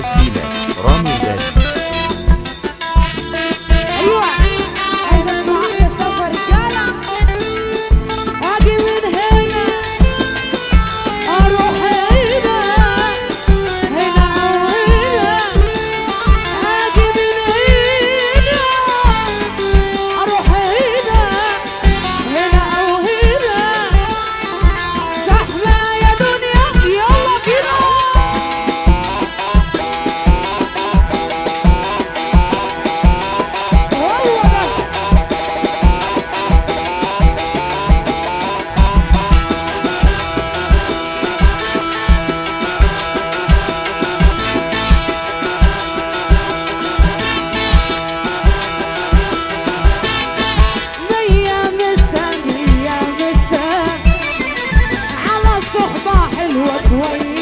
وتسجيلات رامي الدالي. ايوه عايز اسمع احلى سفر رجاله. اجي من هنا اروح هنا هنا وهنا. اجي من هنا اروح هنا هنا وهنا. زحمه يا دنيا يلا بينا. حلوة كويس.